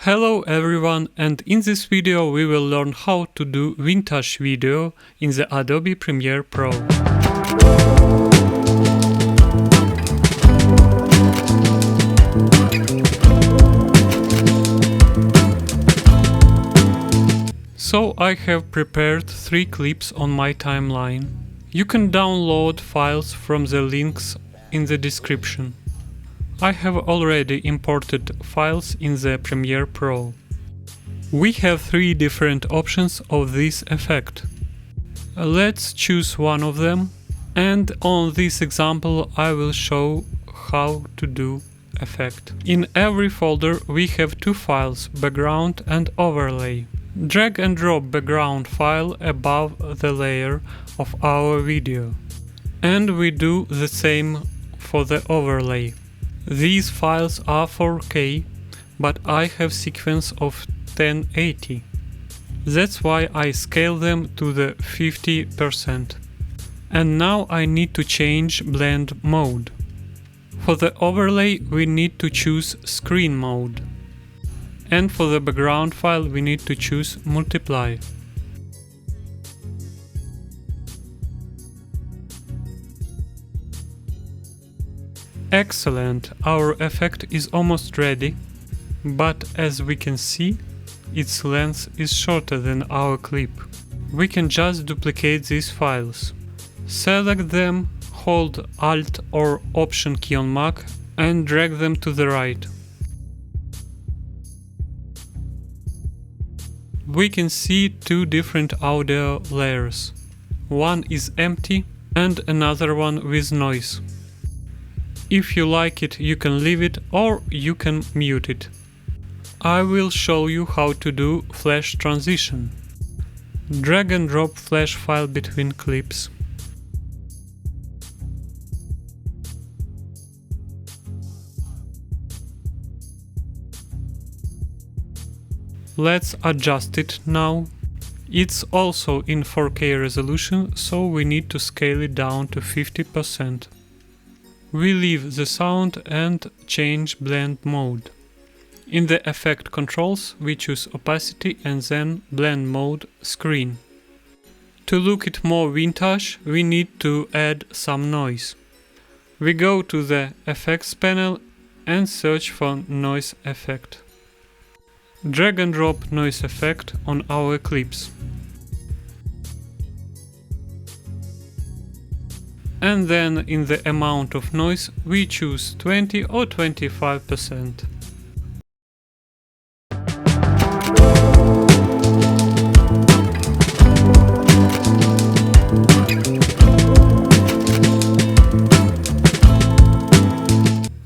Hello everyone, and in this video we will learn how to do vintage video in the Adobe Premiere Pro. So I have prepared 3 clips on my timeline. You can download files from the links in the description. I have already imported files in the Premiere Pro. We have 3 different options of this effect. Let's choose one of them, and on this example I will show how to do effect. In every folder we have 2 files, background and overlay. Drag and drop background file above the layer of our video. And we do the same for the overlay. These files are 4K, but I have sequence of 1080. That's why I scale them to the 50%. And now I need to change blend mode. For the overlay we need to choose screen mode. And for the background file we need to choose multiply. Excellent, our effect is almost ready, but as we can see, its length is shorter than our clip. We can just duplicate these files. Select them, hold Alt or Option key on Mac and drag them to the right. We can see 2 different audio layers. One is empty and another one with noise. If you like it, you can leave it or you can mute it. I will show you how to do flash transition. Drag and drop flash file between clips. Let's adjust it now. It's also in 4K resolution, so we need to scale it down to 50%. We leave the sound and change blend mode. In the effect controls we choose opacity and then blend mode screen. To look it more vintage we need to add some noise. We go to the effects panel and search for noise effect. Drag and drop noise effect on our clips. And then in the amount of noise we choose 20 or 25%.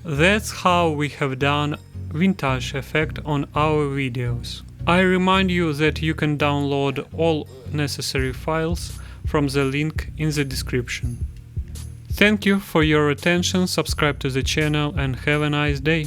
That's how we have done vintage effect on our videos. I remind you that you can download all necessary files from the link in the description. Thank you for your attention, subscribe to the channel and have a nice day.